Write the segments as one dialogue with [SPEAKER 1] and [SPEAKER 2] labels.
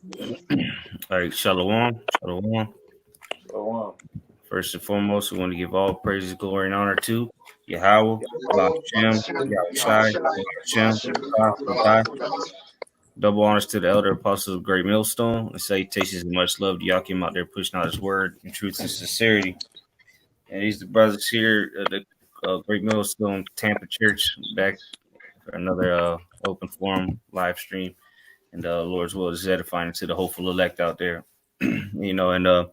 [SPEAKER 1] All right, shalom, shalom.
[SPEAKER 2] Go on.
[SPEAKER 1] First and foremost, we want to give all praises, glory, and honor to Yahweh, Shem, Yahushai, Shem, double honors to the elder apostles of Great Millstone, and salutations and much love to y'all came out there pushing out his word in truth and sincerity. And these the brothers here at the Great Millstone Tampa Church back for another open forum live stream. And Lord's will is edifying to the hopeful elect out there. And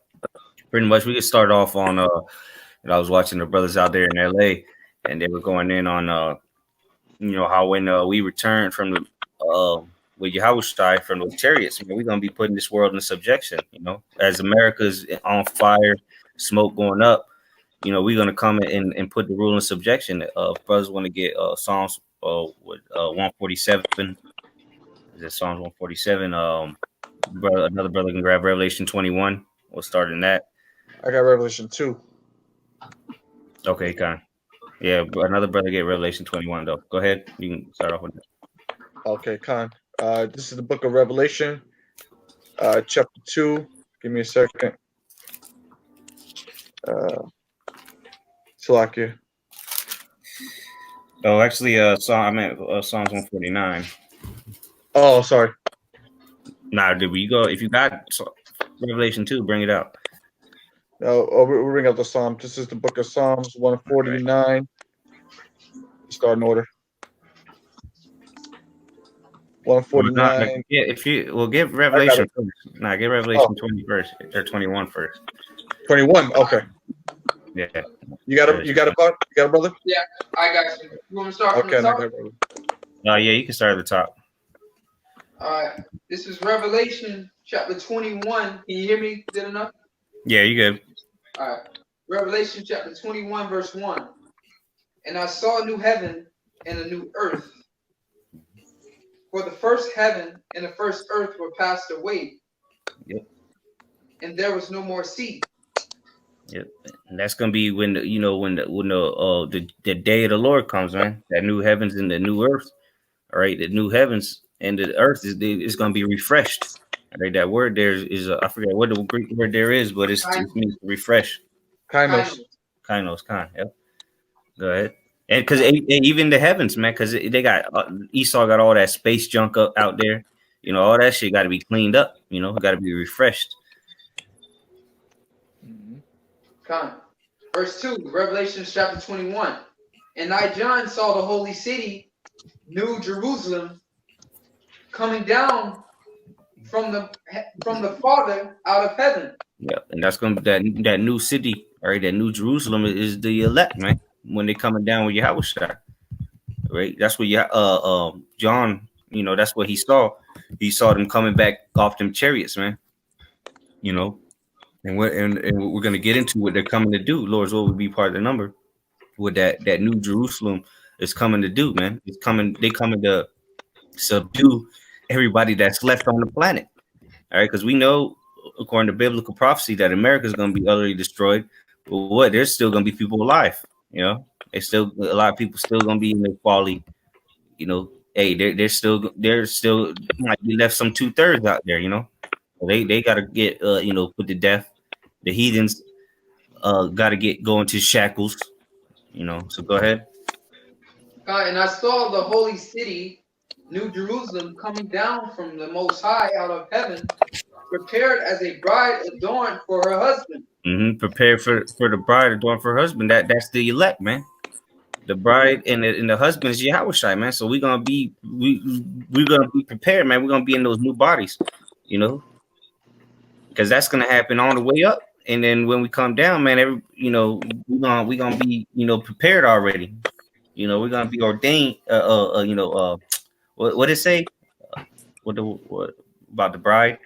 [SPEAKER 1] pretty much we could start off on I was watching the brothers out there in LA and they were going in on how when we returned from the with Yahushua from the chariots, man, we're gonna be putting this world in subjection, as America's on fire, smoke going up, we're gonna come and put the rule in subjection. Brothers want to get Psalms with 147. Is it Psalms 147? Another brother can grab Revelation 21. We'll start in that.
[SPEAKER 2] I got Revelation 2.
[SPEAKER 1] Okay, Con. Yeah, another brother get Revelation 21 though. Go ahead. You can start off with it.
[SPEAKER 2] Okay, Con. This is the book of Revelation, chapter 2. Give me a second. Salakia.
[SPEAKER 1] Oh, actually, Psalms 149.
[SPEAKER 2] Oh, sorry.
[SPEAKER 1] Nah, did we go? If you got Revelation 2, bring it out.
[SPEAKER 2] We'll bring out the Psalm. This is the book of Psalms 149. Start in order. 149.
[SPEAKER 1] Yeah, if you get Revelation first. Nah, get Revelation 20 first or 21 first.
[SPEAKER 2] 21. Okay.
[SPEAKER 1] Yeah.
[SPEAKER 2] You got a brother?
[SPEAKER 3] Yeah, I got you. You want me to start from the top?
[SPEAKER 1] Yeah, you can start at the top.
[SPEAKER 3] All right. This is Revelation chapter 21. Can you hear me good enough?
[SPEAKER 1] Yeah, you good.
[SPEAKER 3] All right. Revelation chapter 21, verse 1. And I saw a new heaven and a new earth. For the first heaven and the first earth were passed away.
[SPEAKER 1] Yep.
[SPEAKER 3] And there was no more sea.
[SPEAKER 1] Yep. And that's gonna be when the day of the Lord comes, man. That new heavens and the new earth. All right, the new heavens and the earth is gonna be refreshed. All right, that word there is I forget what the Greek word there is, but it means refresh.
[SPEAKER 2] Kainos.
[SPEAKER 1] Yep. Go ahead. And because even the heavens, man, because they got Esau got all that space junk out there, all that shit got to be cleaned up, got to be refreshed.
[SPEAKER 3] Verse 2, Revelation chapter 21. And I, John, saw the holy city, New Jerusalem, coming down from the Father out of heaven.
[SPEAKER 1] Yeah, and that's gonna be that new city, all right. That New Jerusalem is the elect, man. When they coming down with Yahushua, right? That's what John, that's what he saw. He saw them coming back off them chariots, man. And we're gonna get into what they're coming to do. Lord's will be part of the number. What that New Jerusalem is coming to do, man. It's coming. They coming to subdue everybody that's left on the planet. All right, because we know, according to biblical prophecy, that America is going to be utterly destroyed. But what? There's still going to be people alive. There's still a lot of people still going to be in their folly. Hey, they're still might be left some 2/3 out there. They got to get put to death. The heathens got to go into shackles. So go ahead.
[SPEAKER 3] And I saw the holy city, New Jerusalem, coming down from the Most High out of heaven, prepared as a bride adorned for her husband.
[SPEAKER 1] Prepared for the bride adorned for her husband. That's the elect, man. The bride and the husband is Yahushua, man. So we're gonna be prepared, man. We're gonna be in those new bodies, because that's gonna happen on the way up. And then when we come down, man, we gonna be prepared already. We're gonna be ordained. What it say? What about the bride?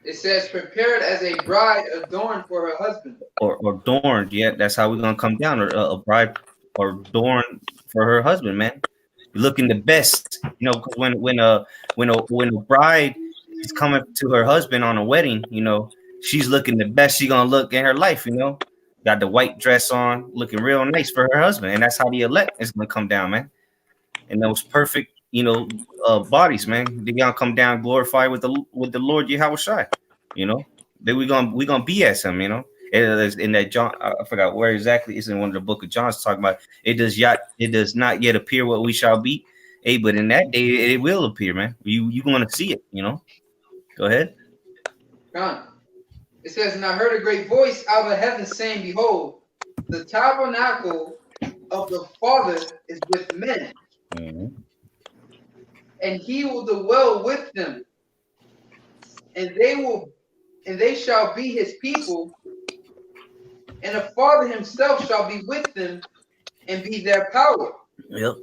[SPEAKER 3] It says prepared as a bride adorned for her husband.
[SPEAKER 1] Or adorned, yeah. That's how we're gonna come down. Or a bride or adorned for her husband, man. Looking the best, because when a bride is coming to her husband on a wedding, she's looking the best she gonna look in her life, Got the white dress on, looking real nice for her husband, and that's how the elect is gonna come down, man. And those perfect, bodies, man. They're gonna come down glorified with the Lord Yahweh Shai. Then we gonna be as him. In that John, I forgot where exactly. It's in one of the book of John's talking about it does not yet appear what we shall be. Hey, but in that day it will appear, man. You gonna see it. Go ahead.
[SPEAKER 3] John. It says, and I heard a great voice out of heaven saying, behold, the tabernacle of the Father is with men, and he will dwell with them, and they shall be his people, and the Father himself shall be with them and be their power.
[SPEAKER 1] Yep.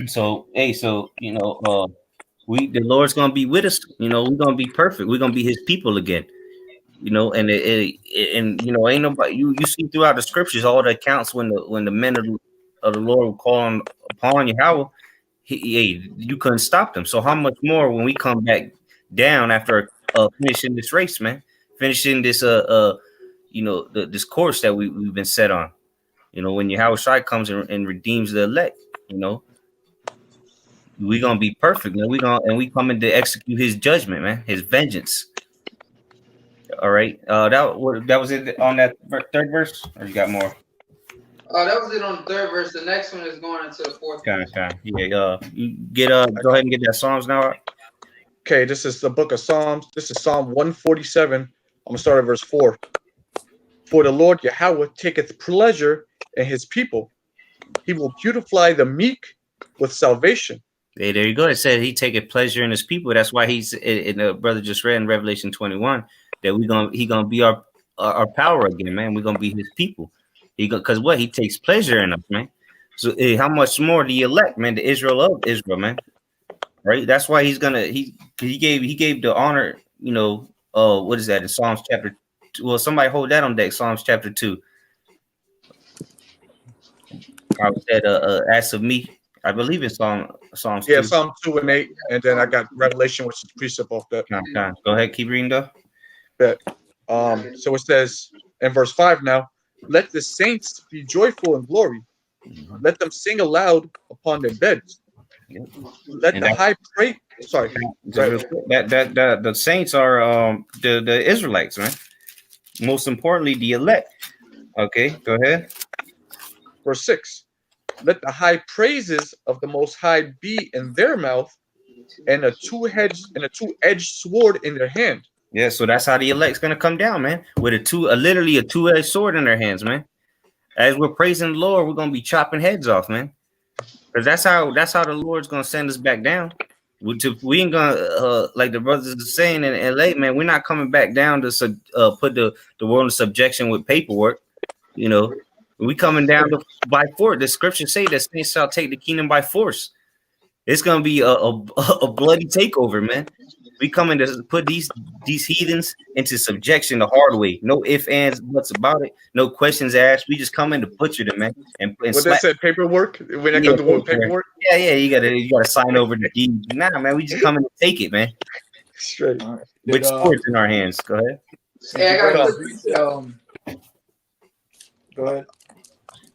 [SPEAKER 1] So the Lord's gonna be with us. We're gonna be perfect. We're gonna be his people again. And ain't nobody. You see throughout the scriptures all the accounts when the men of the Lord were calling upon Yahweh, you couldn't stop them. So how much more when we come back down after finishing this race, man, finishing this this course that we've been set on. When Yahweh Shai comes and redeems the elect, we gonna be perfect, man. We coming to execute his judgment, man, his vengeance. All right. That was it on that third verse, or you got more?
[SPEAKER 3] That was it on the third verse. The next one is going into the fourth.
[SPEAKER 1] Okay. Yeah. You get go ahead and get that Psalms now.
[SPEAKER 2] Okay, this is the book of Psalms. This is Psalm 147. I'm gonna start at verse 4. For the Lord Yahweh taketh pleasure in his people. He will beautify the meek with salvation.
[SPEAKER 1] Hey, there you go. It said he taketh pleasure in his people. That's why he's in the brother just read in Revelation 21 that he gonna be our power again, man. We're gonna be his people. Because he takes pleasure in us, man. So how much more the elect, man, the Israel of Israel, man. Right? That's why he gave the honor, what is that in Psalms chapter 2? Well, somebody hold that on deck, Psalms chapter 2. I said as of me. I believe it's Psalms 2.
[SPEAKER 2] Psalm 2 and 8, and then I got Revelation, which is precept off that.
[SPEAKER 1] Go ahead, keep reading though.
[SPEAKER 2] So it says in verse 5 now, let the saints be joyful in glory. Let them sing aloud upon their beds. Let the high praise. Sorry,
[SPEAKER 1] that the saints are the Israelites, man. Most importantly, the elect. Okay, go ahead.
[SPEAKER 2] Verse 6. Let the high praises of the Most High be in their mouth, and a two-edged sword in their hand.
[SPEAKER 1] Yeah, so that's how the elect's gonna come down, man. With literally a two-edged sword in their hands, man. As we're praising the Lord, we're gonna be chopping heads off, man. Because that's how the Lord's gonna send us back down. We ain't gonna like the brothers are saying in LA, man. We're not coming back down to put the world in subjection with paperwork. We coming down by force. The scriptures say that saints shall take the kingdom by force. It's gonna be a bloody takeover, man. We coming to put these heathens into subjection the hard way. No ifs, ands, buts about it. No questions asked. We just come in to butcher them, man. And
[SPEAKER 2] what they said, paperwork. We're not gonna do paperwork.
[SPEAKER 1] Yeah. You gotta sign over the deed. Nah, man. We just come in to take it, man.
[SPEAKER 2] Straight.
[SPEAKER 1] With swords in our hands. Go ahead.
[SPEAKER 3] Hey, I got a quick precept.
[SPEAKER 2] Go ahead.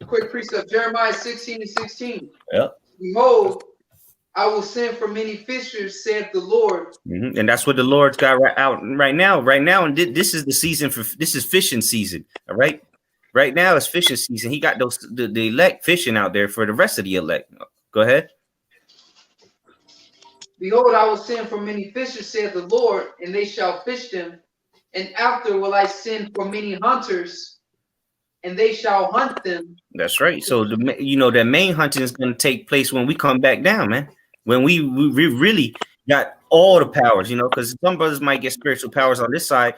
[SPEAKER 3] Quick precept. Jeremiah 16:16.
[SPEAKER 1] Yep.
[SPEAKER 3] Behold, I will send for many fishers, saith the Lord.
[SPEAKER 1] And that's what the Lord's got right now. And this is the season this is fishing season. All right. Right now it's fishing season. He got the elect fishing out there for the rest of the elect. Go ahead.
[SPEAKER 3] Behold, I will send for many fishers, saith the Lord, and they shall fish them. And after will I send for many hunters, and they shall hunt them.
[SPEAKER 1] That's right. So that main hunting is going to take place when we come back down, man. When we really got all the powers, because some brothers might get spiritual powers on this side,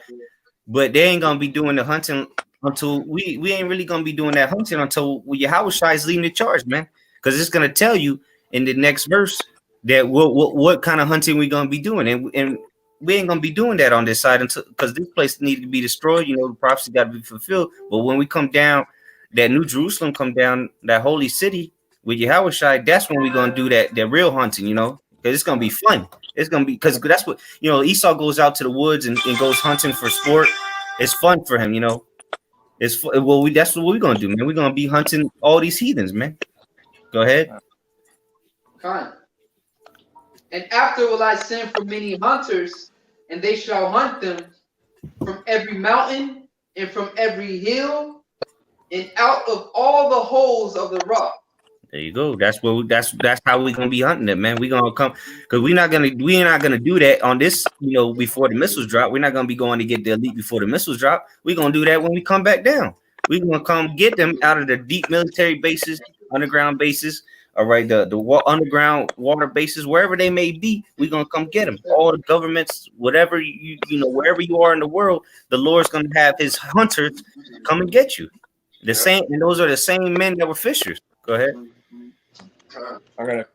[SPEAKER 1] but they ain't gonna be doing the hunting until we ain't really gonna be doing that hunting until Yahweh Shai is leading the charge, man. Because it's gonna tell you in the next verse that what kind of hunting we gonna be doing, and we ain't gonna be doing that on this side until because this place needs to be destroyed. The prophecy got to be fulfilled. But when we come down, that New Jerusalem come down, that holy city with Yahweh Shai, that's when we're gonna do that real hunting, because it's gonna be fun. It's gonna be because that's what Esau goes out to the woods and goes hunting for sport. It's fun for him, It's that's what we're gonna do, man. We're gonna be hunting all these heathens, man. Go ahead.
[SPEAKER 3] Fine. And after will I send for many hunters, and they shall hunt them from every mountain and from every hill and out of all the holes of the rock.
[SPEAKER 1] There you go. That's how we gonna be hunting it, man. We gonna come because we're not gonna do that on this, before the missiles drop. We're not gonna be going to get the elite before the missiles drop. We're gonna do that when we come back down. We're gonna come get them out of the deep military bases, underground bases, all right, the underground water bases, wherever they may be. We're gonna come get them. All the governments, whatever wherever you are in the world, the Lord's gonna have his hunters come and get you. The same, and those are the same men that were fishers. Go ahead.
[SPEAKER 4] I gotta.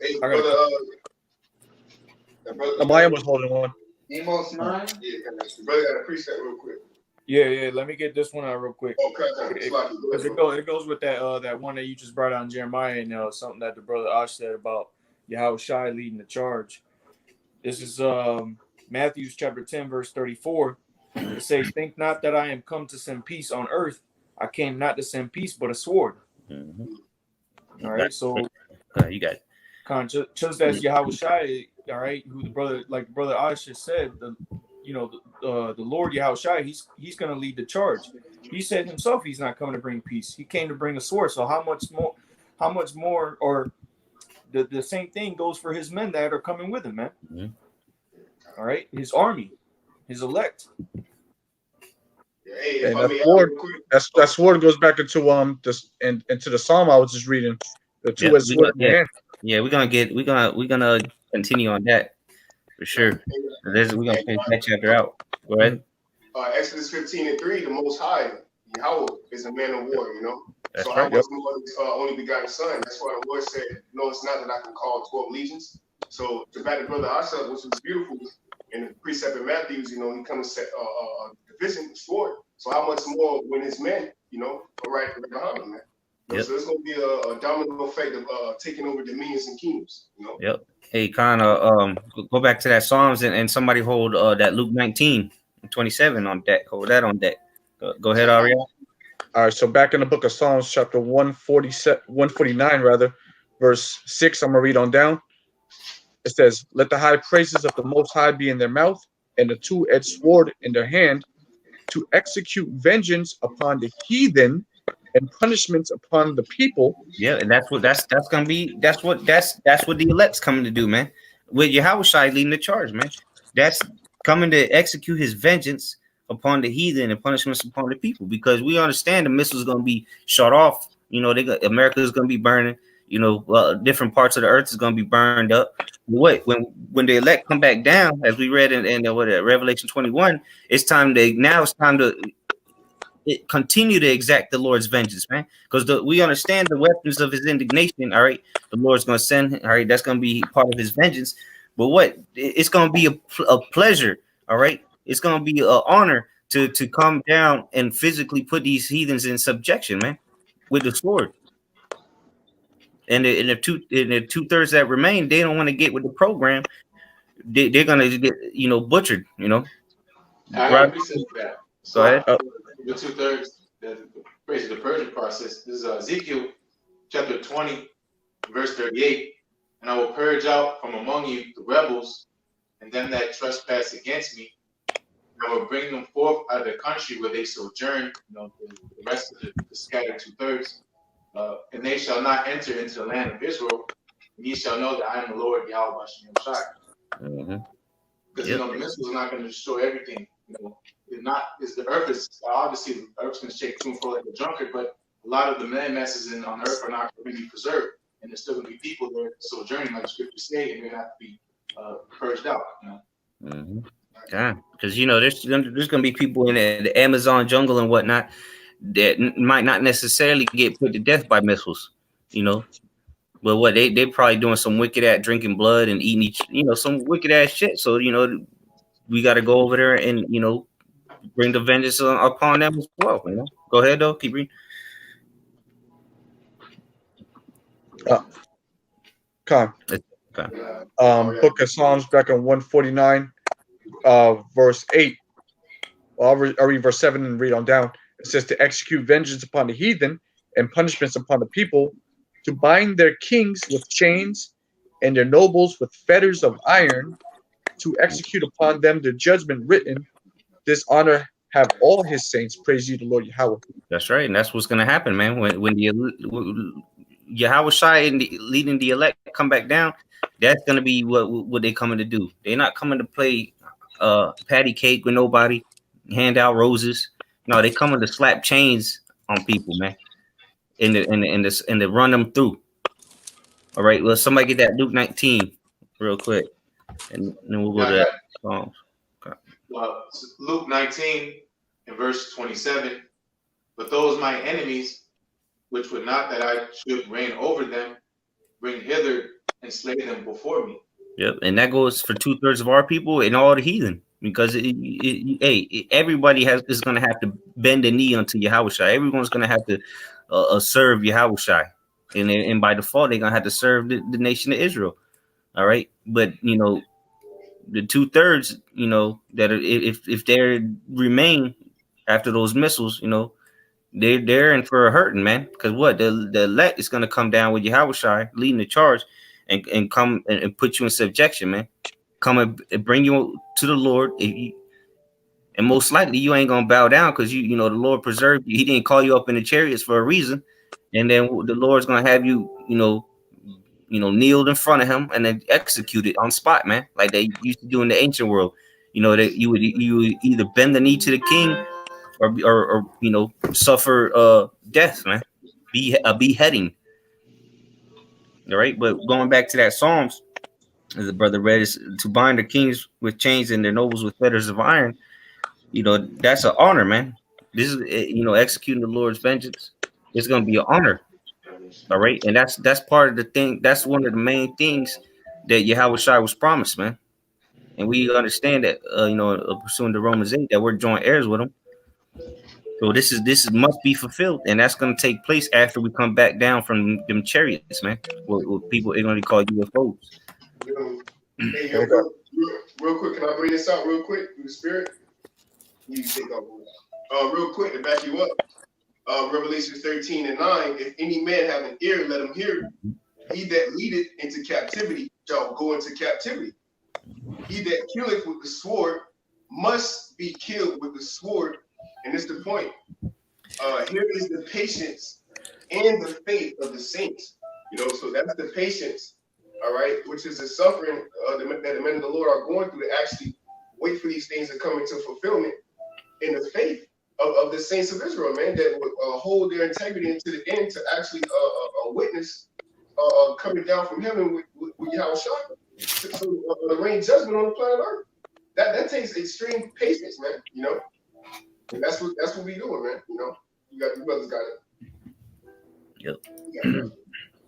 [SPEAKER 2] Amaya was holding one.
[SPEAKER 3] Amos 9.
[SPEAKER 5] Yeah, brother got a precept real quick.
[SPEAKER 4] Yeah. Let me get this one out real quick.
[SPEAKER 5] Okay.
[SPEAKER 4] It goes with that one that you just brought out in Jeremiah, and something that the brother Ash said about Yahweh Shai leading the charge. This is Matthew chapter 10, verse 34. It says, "Think not that I am come to send peace on earth. I came not to send peace, but a sword."
[SPEAKER 1] Mm-hmm.
[SPEAKER 4] All right, so
[SPEAKER 1] you got it.
[SPEAKER 4] Just as Yahweh Shai, all right, who the brother Ash just said, the Lord Yahweh Shai, he's going to lead the charge. He said himself he's not coming to bring peace. He came to bring a sword. So how much more, or the same thing goes for his men that are coming with him, man.
[SPEAKER 1] Mm-hmm.
[SPEAKER 4] All right, his army, his elect.
[SPEAKER 2] And that sword goes back into into the psalm I was just reading. The two-edged sword in the hand.
[SPEAKER 1] Yeah, we're gonna continue on that for sure. We're gonna finish that chapter out. Go ahead.
[SPEAKER 5] Exodus 15:3, the Most High Yahweh is a man of war.
[SPEAKER 1] That's
[SPEAKER 5] so
[SPEAKER 1] right.
[SPEAKER 5] I was his only begotten son. That's why the Lord said, "No, it's not that I can call 12 legions." So to back the brother Asa, which was beautiful in the precept of Matthews, he comes set division the sword. So how much more when his men, are right behind him, man.
[SPEAKER 1] Yep.
[SPEAKER 5] So it's going to be a domino effect of taking over dominions and kingdoms.
[SPEAKER 1] Yep. Hey, kind of go back to that Psalms and somebody hold that Luke 19:27 on deck. Hold that on deck. Go ahead, Ariel.
[SPEAKER 2] All right, so back in the book of Psalms, chapter 149, rather, verse 6, I'm going to read on down. It says, "Let the high praises of the Most High be in their mouth, and the two-edged sword in their hand, to execute vengeance upon the heathen and punishments upon the people."
[SPEAKER 1] Yeah, and that's what the elect's coming to do, man. With Yahweh Shai leading the charge, man. That's coming to execute his vengeance upon the heathen and punishments upon the people, because we understand the missiles going to be shot off. America is going to be burning. Different parts of the earth is going to be burned up. When the elect come back down, as we read in Revelation 21, it's time to continue to exact the Lord's vengeance, man, because we understand the weapons of his indignation. All right, the Lord's going to send. All right, that's going to be part of his vengeance. But it's going to be a pleasure. All right, it's going to be an honor to come down and physically put these heathens in subjection, man, with the sword. And the 2/3 that remain, they don't want to get with the program. They're going to get butchered.
[SPEAKER 6] I appreciate that.
[SPEAKER 1] Go ahead.
[SPEAKER 6] The 2/3, the purging process. This is Ezekiel chapter 20, verse 38. "And I will purge out from among you the rebels and them that trespass against me. And I will bring them forth out of the country where they sojourn," the rest of the scattered 2/3. "And they shall not enter into the land of Israel. And ye shall know that I am the Lord Yahweh Shem Shai." Because the missiles are not going to destroy everything. The earth is obviously the earth's going to shake to and fro like a drunkard, but a lot of the land masses on earth are not going to be preserved, and there's still going to be people there sojourning, like the scriptures say, and they're going to have to be purged out.
[SPEAKER 1] Yeah, because there's going to be people in the Amazon jungle and whatnot that might not necessarily get put to death by missiles, but they probably doing some wicked ass drinking blood and eating some wicked ass shit. So we got to go over there and bring the vengeance upon them as well. Go ahead though, keep reading.
[SPEAKER 2] Book of Psalms, back on 149, verse 8. Well, I'll read verse 7 and read on down. It says, "To execute vengeance upon the heathen and punishments upon the people, to bind their kings with chains and their nobles with fetters of iron, to execute upon them the judgment written. This honor have all his saints. Praise you, the Lord Yahweh.
[SPEAKER 1] That's right, and that's what's gonna happen, man. When Yahweh Shai and leading the elect come back down, that's gonna be what they coming to do. They're not coming to play patty cake with nobody, hand out roses. No, they coming to slap chains on people, man, and to run them through. All right, well, somebody get that Luke 19 real quick, and then we'll go to that Psalms. Okay.
[SPEAKER 6] Luke 19 and verse 27. But those my enemies, which would not that I should reign over them, bring hither and slay them before me.
[SPEAKER 1] Yep, and that goes for 2/3 of our people and all the heathen, because everybody is going to have to bend the knee unto Yahushua. Everyone's going to have to serve Yahushua, and by default they're going to have to serve the nation of Israel. All right, but you know, the 2/3, you know, that if they remain after those missiles, you know, they're in for a hurting, man. Because what the elect is going to come down with Yahushua leading the charge. And come and put you in subjection, man. Come and bring you to the Lord. And most likely you ain't gonna bow down, because you know the Lord preserved you. He didn't call you up in the chariots for a reason. And then the Lord's gonna have you, you know, kneeled in front of him and then executed on spot, man, like they used to do in the ancient world. You know, that you would either bend the knee to the king or you know, suffer death, man, be a beheading. All right, but going back to that Psalms, as the brother read, is to bind the kings with chains and their nobles with fetters of iron. You know, that's an honor, man. This is, you know, executing the Lord's vengeance. It's going to be an honor. All right, and that's part of the thing. That's one of the main things that Yahweh Shai was promised, man. And we understand that, you know, pursuing the Romans 8, that we're joint heirs with him. So this must be fulfilled, and that's going to take place after we come back down from them chariots, man. What people are going to call UFOs.
[SPEAKER 5] Hey, yo, real quick, can I bring this out real quick through the spirit? You take off. Real quick to back you up. Revelation 13 and 9. If any man have an ear, let him hear. He that leadeth into captivity shall go into captivity. He that killeth with the sword must be killed with the sword. And it's the point. Here is the patience and the faith of the saints. You know, so that's the patience, all right, which is the suffering that the men of the Lord are going through to actually wait for these things to come into fulfillment, in the faith of the saints of Israel, man, that would hold their integrity into the end to actually witness coming down from heaven with Yahushua to rain judgment on the planet Earth. That takes extreme patience, man. You know. And that's what we doing, man. You know, you brothers got it.
[SPEAKER 1] Yep.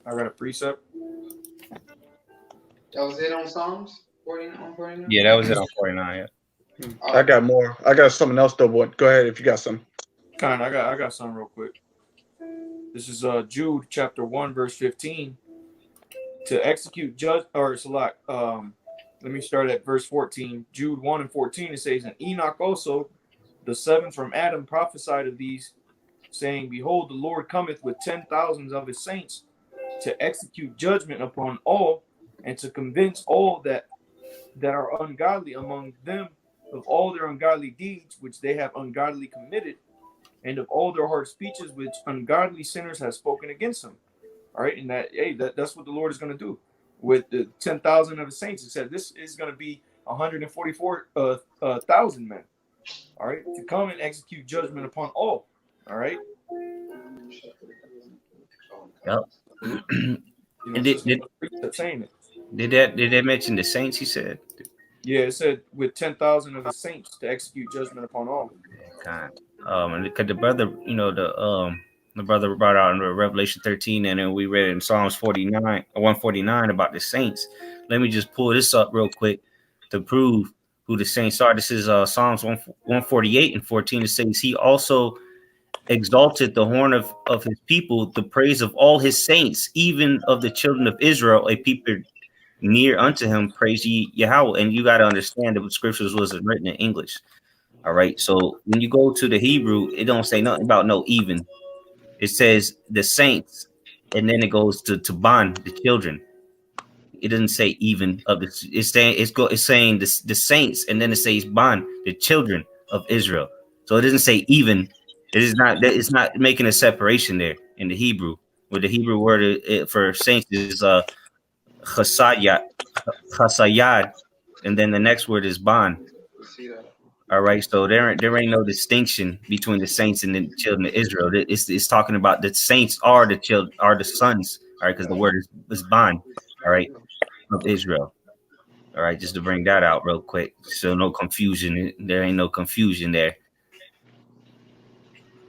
[SPEAKER 4] I got a precept.
[SPEAKER 3] That was it on Psalms 49.
[SPEAKER 1] Yeah, that was it on 49. Yeah.
[SPEAKER 2] I got more. I got something else though, but go ahead if you got some.
[SPEAKER 4] I got something real quick. This is Jude chapter 1 verse 15. To execute judge or select. Let me start at verse 14. Jude 1 and 14. It says, and Enoch also, the seventh from Adam, prophesied of these, saying, behold, the Lord cometh with 10,000s of his saints to execute judgment upon all, and to convince all that are ungodly among them of all their ungodly deeds which they have ungodly committed, and of all their hard speeches which ungodly sinners have spoken against him. All right, and that's what the Lord is going to do with the 10,000 of his saints. It said this is going to be 144,000 men. All right, to come and execute judgment upon all. All right.
[SPEAKER 1] Yep. Did they mention the saints? He said.
[SPEAKER 4] Yeah, it said with 10,000 of the saints to execute judgment upon all.
[SPEAKER 1] God. And because the brother, you know, the brother brought out in Revelation 13, and then we read in Psalms 149 about the saints. Let me just pull this up real quick to prove who the saints are. This is Psalms 148 and 14. It says, he also exalted the horn of his people, the praise of all his saints, even of the children of Israel, a people near unto him, praise ye Yahweh. And you got to understand that the scriptures wasn't written in English. All right. So when you go to the Hebrew, it don't say nothing about no even. It says the saints, and then it goes to ban, the children. It doesn't say even of the. It's saying the saints, and then it says ban, the children of Israel. So it doesn't say even. It is not. It's not making a separation there in the Hebrew. Where the Hebrew word for saints is chasayad, chasayad, and then the next word is ban. All right, so there ain't no distinction between the saints and the children of Israel. It's talking about the saints are the children, are the sons. All right, because the word is ban. All right, of Israel. All right, just to bring that out real quick, so no confusion. There ain't no confusion there.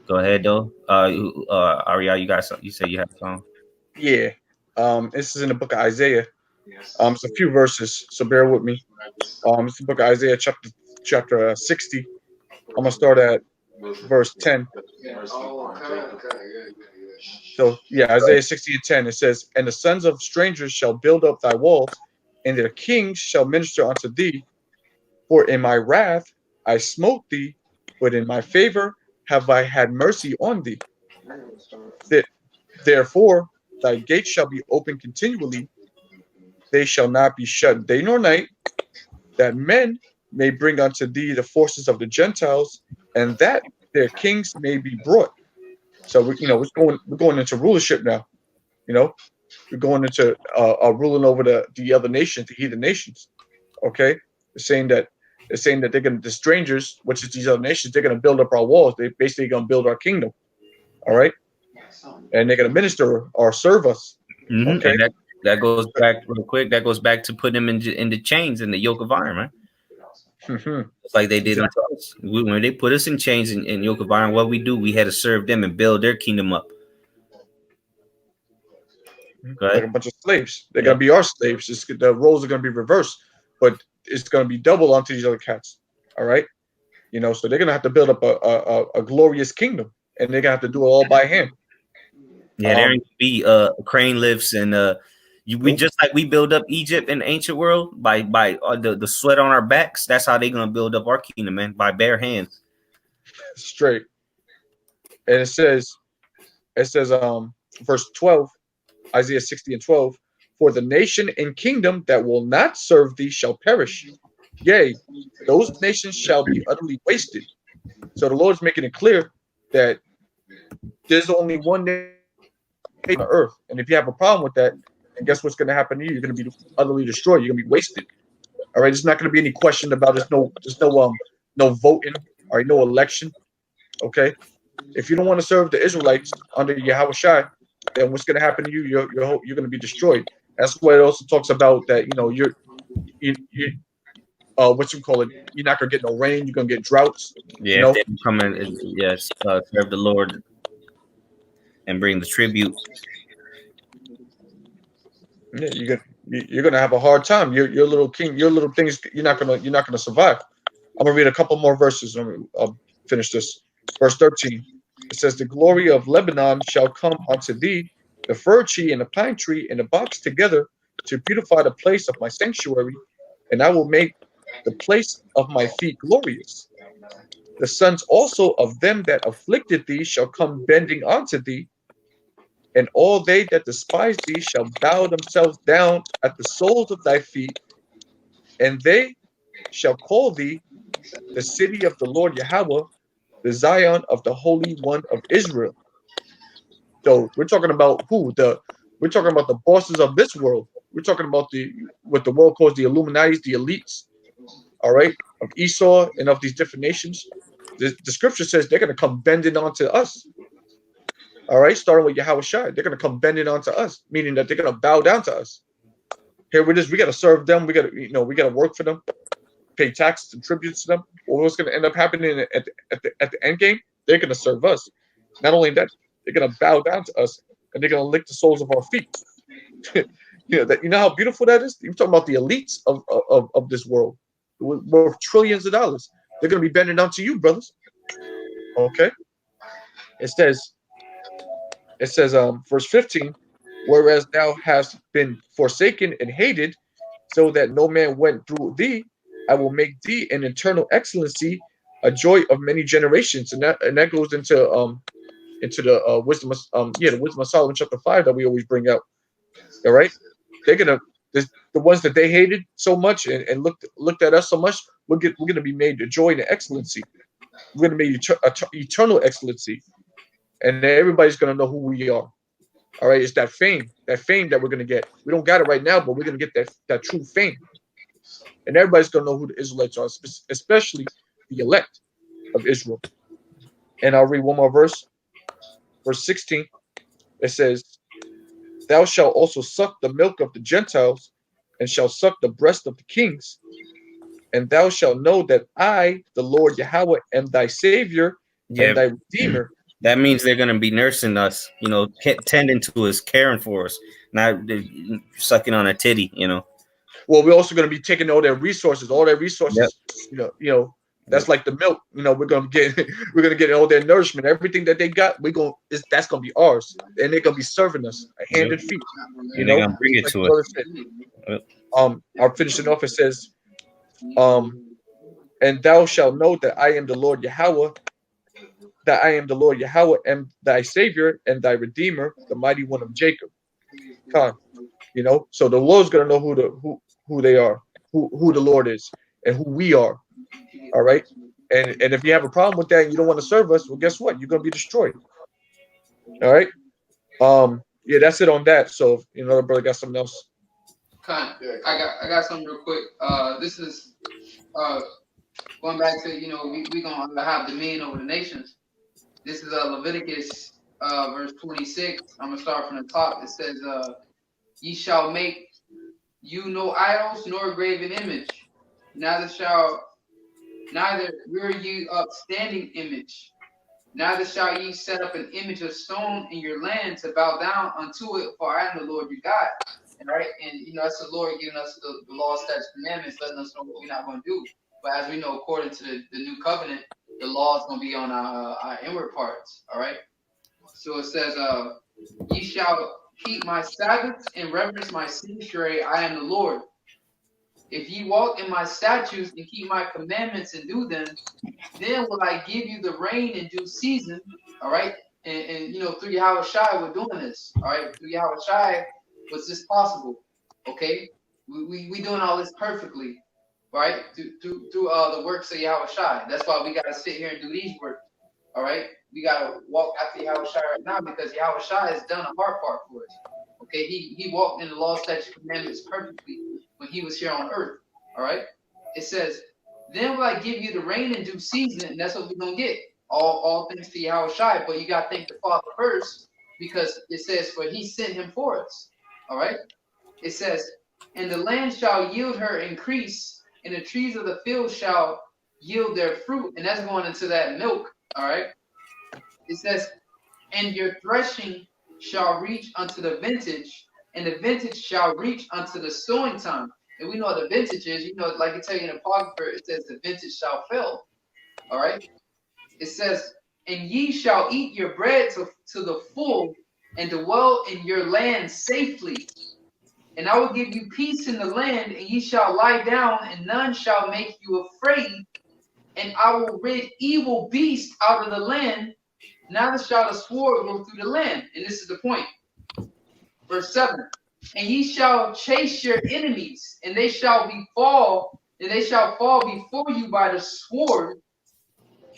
[SPEAKER 1] Go ahead though. Ariel, you got something? You said you had something.
[SPEAKER 2] Yeah. This is in the book of Isaiah. It's a few verses, so bear with me. It's the book of Isaiah, chapter 60. I'm gonna start at verse 10. So yeah, Isaiah 60 and 10. It says, "And the sons of strangers shall build up thy walls, and their kings shall minister unto thee. For in my wrath I smote thee, but in my favor have I had mercy on thee. Therefore thy gates shall be open continually; they shall not be shut day nor night, that men may bring unto thee the forces of the Gentiles, and that their kings may be brought." So we're going into rulership now. We're going into ruling over the other nations, the heathen nations. Okay, they're saying that the strangers, which is these other nations, they're gonna build up our walls. They're basically gonna build our kingdom. All right, and they're gonna minister or serve us. Okay,
[SPEAKER 1] And that goes back real quick. That goes back to putting them in the chains and the yoke of iron, man. It's like they did unto us. When they put us in chains and yoke of iron, what we do, we had to serve them and build their kingdom up.
[SPEAKER 2] like a bunch of slaves. They're gonna be our slaves. The roles are gonna be reversed, but it's gonna be double onto these other cats. All right, so they're gonna have to build up a glorious kingdom, and they're gonna have to do it all by hand.
[SPEAKER 1] Yeah, there ain't be crane lifts and we just like we build up Egypt in the ancient world by the sweat on our backs. That's how they gonna build up our kingdom, man, by bare hands.
[SPEAKER 2] Straight. And it says, verse 12, Isaiah 60 and 12, "For the nation and kingdom that will not serve thee shall perish. Yea, those nations shall be utterly wasted." So the Lord's making it clear that there's only one nation on the earth. And if you have a problem with that, then guess what's going to happen to you? You're going to be utterly destroyed. You're going to be wasted. All right. There's not going to be any question about no voting. All right. No election. Okay. If you don't want to serve the Israelites under Yahweh Shai, then what's going to happen to you? You're going to be destroyed. That's why it also talks about that. You're what you call it? You're not going to get no rain. You're going to get droughts.
[SPEAKER 1] Yeah, if they come in, serve the Lord and bring the tribute.
[SPEAKER 2] Yeah, you're gonna have a hard time. Your little king, your little things. You're not gonna survive. I'm gonna read a couple more verses. I'll finish this. Verse 13. It says, "The glory of Lebanon shall come unto thee, the fir tree and the pine tree and the box together, to beautify the place of my sanctuary, and I will make the place of my feet glorious. The sons also of them that afflicted thee shall come bending unto thee, and all they that despise thee shall bow themselves down at the soles of thy feet, and they shall call thee the city of the Lord Yahweh, the Zion of the Holy One of Israel." So we're talking about we're talking about the bosses of this world. We're talking about what the world calls the Illuminatis, the elites, all right, of Esau and of these different nations. The scripture says they're going to come bending onto us. All right, starting with Yahweh Shai, they're going to come bending onto us, meaning that they're going to bow down to us. Here it is. We got to serve them. We got to work for them, pay taxes and tributes to them. Well, what's going to end up happening at the end game? They're going to serve us. Not only that, they're going to bow down to us, and they're going to lick the soles of our feet. You know how beautiful that is. You're talking about the elites of this world, worth trillions of dollars. They're going to be bending down to you, brothers. Okay. It says, verse 15, "Whereas thou hast been forsaken and hated, so that no man went through thee, I will make thee an eternal excellency, a joy of many generations." And that goes into the wisdom of the wisdom of Solomon chapter 5 that we always bring out. All right, the ones that they hated so much and looked at us so much, we're going to be made to joy and excellency. We're going to be made eternal excellency, and everybody's going to know who we are. All right, it's that fame that we're going to get. We don't got it right now, but we're going to get that true fame, and everybody's going to know who the Israelites are, especially the elect of Israel. And I'll read one more verse, verse 16. It says, "Thou shalt also suck the milk of the Gentiles, and shalt suck the breast of the kings. And thou shalt know that I, the Lord Yahweh, am thy Savior and thy Redeemer."
[SPEAKER 1] That means they're going to be nursing us, tending to us, caring for us, not sucking on a titty,
[SPEAKER 2] Well, we're also going to be taking all their resources.
[SPEAKER 1] Yep.
[SPEAKER 2] That's like the milk. We're going to get all their nourishment, everything that they got. That's going to be ours, and they're going to be serving us hand and feet.
[SPEAKER 1] And they're going to bring it to us.
[SPEAKER 2] Yep. I'll finish it off. It says, "And thou shalt know that I am the Lord Yahweh, am thy Savior and thy Redeemer, the mighty one of Jacob." So the Lord's gonna know who they are, who the Lord is, and who we are. All right. And if you have a problem with that and you don't want to serve us, well, guess what? You're gonna be destroyed. All right. Yeah, that's it on that. So if the brother got something else.
[SPEAKER 3] I got something real quick. This is going back to we gonna have dominion over the nations. This is Leviticus verse 26. I'm gonna start from the top. It says, "Ye shall make you no idols nor graven image, neither rear you up standing image, neither shall ye set up an image of stone in your land to bow down unto it, for I am the Lord your God." And right, and that's the Lord giving us the law, statutes, commandments, letting us know what we're not going to do. But as we know, according to the new covenant, the law is going to be on our inward parts. All right. So it says, "Ye shall keep my Sabbaths and reverence my sanctuary. I am the Lord. If ye walk in my statutes and keep my commandments and do them, then will I give you the rain in due season." All right. And through Yahweh Shai, we're doing this. All right. Through Yahweh Shai, was this possible? Okay. We doing all this perfectly. Right. Through the works of Yahweh Shai. That's why we got to sit here and do these works. All right. We got to walk after Yahweh Shai right now, because Yahweh Shai has done a hard part for us. Okay. He walked in the law, statutes, commandments perfectly when he was here on earth. All right. It says, "Then will I give you the rain in due season," and that's what we're going to get. All thanks to Yahweh Shai. But you got to thank the Father first, because it says, "For he sent him for us." All right. It says, "And the land shall yield her increase, and the trees of the field shall yield their fruit." And that's going into that milk. All right. It says, "And your threshing shall reach unto the vintage, and the vintage shall reach unto the sowing time." And we know what the vintage is. Like I tell you in Apocrypha, it says the vintage shall fail. All right. It says, "And ye shall eat your bread to the full, and dwell in your land safely. And I will give you peace in the land, and ye shall lie down, and none shall make you afraid. And I will rid evil beasts out of the land, neither shall the sword go through the land." And this is the point. Verse 7. "And ye shall chase your enemies, and they shall fall before you by the sword.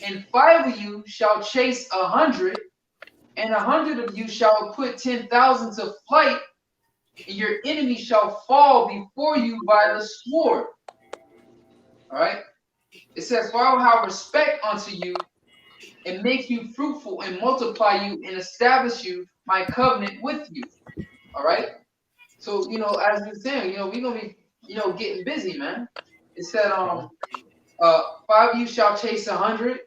[SPEAKER 3] And 5 of you shall chase 100, and 100 of you shall put 10,000 to flight, and your enemy shall fall before you by the sword." All right. It says, "For I will have respect unto you, and make you fruitful, and multiply you, and establish you my covenant with you." All right. So as we were saying, we're gonna be getting busy, man. It said, 5 of you shall chase 100,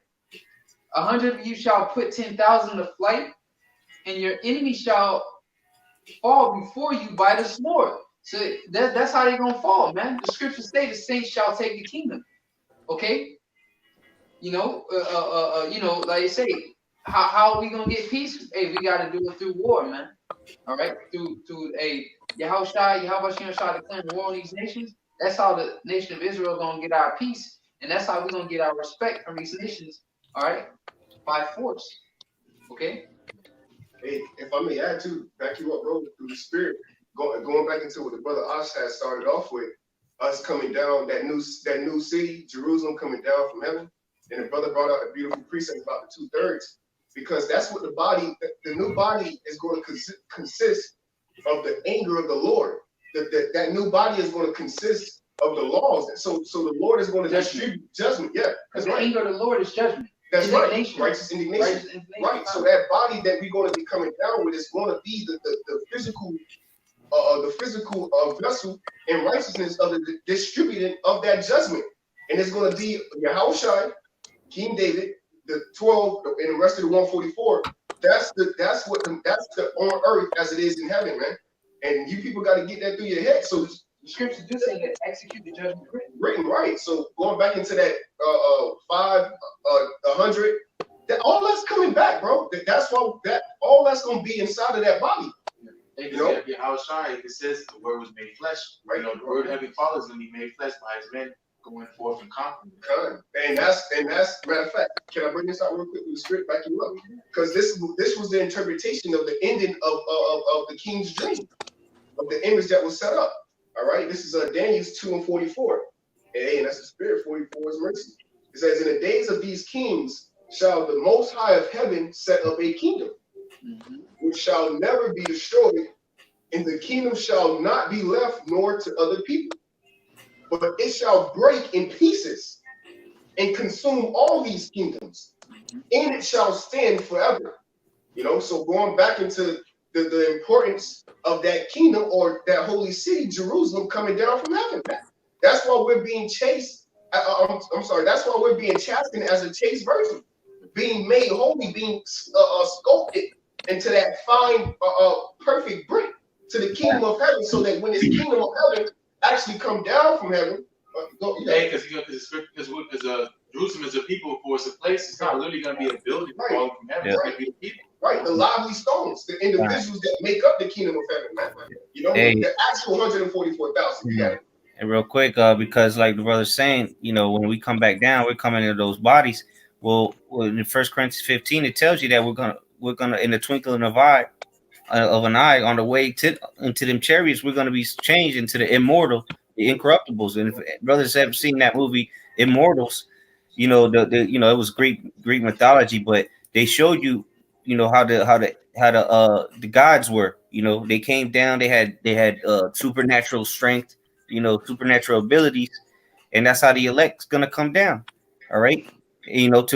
[SPEAKER 3] 100 of you shall put 10,000 to flight, and your enemy shall fall before you by the sword. So that's how they're gonna fall, man. The scriptures say the saints shall take the kingdom. Okay. Like you say, how are we gonna get peace? Hey, we gotta do it through war, man. All right, through Yahweh Shai declaring war on these nations. That's how the nation of Israel is gonna get our peace, and that's how we're gonna get our respect from these nations. All right, by force. Okay.
[SPEAKER 5] Hey, if I may add to back you up, bro, through the Spirit, going back into what the brother Ash had started off with, us coming down, that new city, Jerusalem coming down from heaven. And the brother brought out a beautiful precept about the 2/3, because that's what the new body is going to consist of the anger of the Lord. That new body is going to consist of the laws. So the Lord is going to distribute judgment. Yeah, that's
[SPEAKER 3] the
[SPEAKER 5] right.
[SPEAKER 3] anger of the Lord is judgment.
[SPEAKER 5] That's right.
[SPEAKER 3] Righteous indignation.
[SPEAKER 5] Right. So that body that we're going to be coming down with is going to be the physical vessel and righteousness of the distributing of that judgment. And it's going to be Yahushua, King David, the 12, and the rest of the 144. That's the on earth as it is in heaven, man. And you people got to get that through your head. So
[SPEAKER 3] the scriptures do say that execute the judgment
[SPEAKER 5] written, right? So going back into that 100, that all that's coming back, bro. That's why all that's going to be inside of that body.
[SPEAKER 6] You know, Yahushua, it says the word was made flesh. Right. You know, the word of Heavenly Father is going to be made flesh by his men going forth and conquering.
[SPEAKER 5] And that's matter of fact. Can I bring this out real quick with the script, back you up? Because this was the interpretation of the ending of the king's dream, of the image that was set up. All right, this is Daniel's 2:44. And that's the spirit. 44 is mercy. It says, "In the days of these kings shall the Most High of heaven set up a kingdom, which shall never be destroyed, and the kingdom shall not be left nor to other people, but it shall break in pieces and consume all these kingdoms, and it shall stand forever." You know, so going back into the importance of that kingdom or that holy city, Jerusalem, coming down from heaven. That's why we're being chased. I'm sorry. That's why we're being chastened as a chaste virgin, being made holy, being sculpted into that fine, perfect brick to the kingdom of heaven, so that when this kingdom of heaven actually come down from heaven,
[SPEAKER 6] because Jerusalem is a people, for it's a place. It's not literally going to be a building falling from heaven. It's going to be the people.
[SPEAKER 5] Right, the lively stones, the individuals that make up the kingdom of heaven, man. You know, the actual 144,000.
[SPEAKER 1] Yeah. And real quick, because like the brother's saying, you know, when we come back down, we're coming into those bodies. Well, in 1 Corinthians 15, it tells you that we're gonna in the twinkling of an eye, on the way into them chariots, we're gonna be changed into the immortal, the incorruptibles. And if brothers have seen that movie Immortals, you know, it was Greek mythology, but they showed you, you know, how the gods were. You know, they came down, they had supernatural strength, you know, supernatural abilities, and that's how the elect's gonna come down. All right, you know,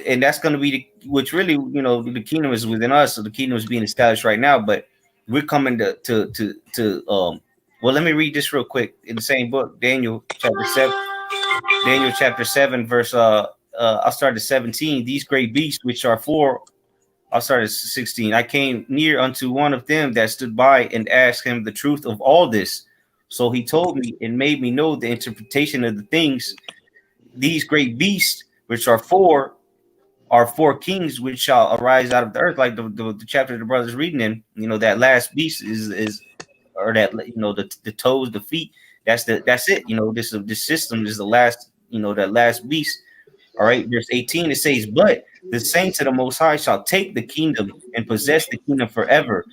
[SPEAKER 1] and that's gonna be which really, you know, the kingdom is within us, so the kingdom is being established right now, but we're coming to well, let me read this real quick in the same book, Daniel chapter 7 verse I'll start at 17. "These great beasts which are four," I'll start at 16. "I came near unto one of them that stood by and asked him the truth of all this. So he told me and made me know the interpretation of the things. These great beasts, which are four kings which shall arise out of the earth," like the chapter the brother's reading in. You know, that last beast is or that, you know, the toes, the feet. That's it. You know, this system is the last. You know, that last beast. All right, verse 18, it says, "But the saints of the Most High shall take the kingdom and possess the kingdom forever,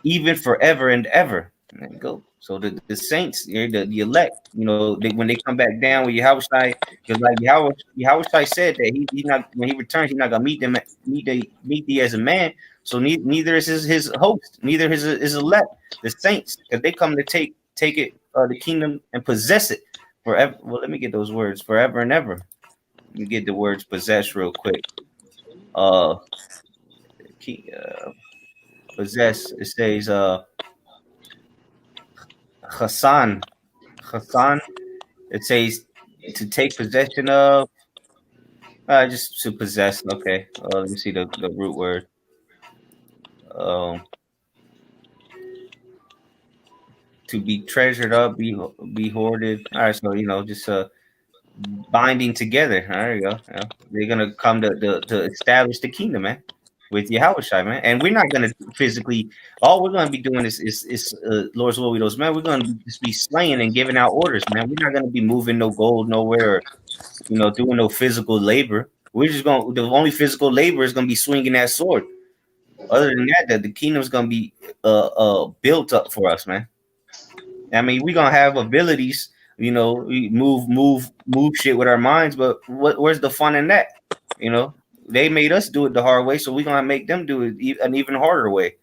[SPEAKER 1] even forever and ever." And there you go. So the saints, the elect, you know, when they come back down with Yahushua, because like Yahushua said that he's not, when he returns, he's not gonna meet thee as a man. So neither is his host, neither is his elect, the saints, because they come to take it, the kingdom, and possess it forever. Well, let me get those words, forever and ever. Let me get the words possess real quick. Possess, it says Hassan. It says to take possession of, just to possess. Okay. Let me see the root word. To be treasured up, be hoarded. All right, so, you know, just binding together. There you go. Yeah. They're gonna come to establish the kingdom, man, with Yahushua, man. And we're not gonna physically. All we're gonna be doing is Lord's will, those, man. We're gonna just be slaying and giving out orders, man. We're not gonna be moving no gold nowhere, or, you know, doing no physical labor. We're just the only physical labor is gonna be swinging that sword. Other than that, the kingdom's gonna be built up for us, man. I mean, we're gonna have abilities, we move shit with our minds, but where's the fun in that? You know, they made us do it the hard way, so we're gonna make them do it an even harder way.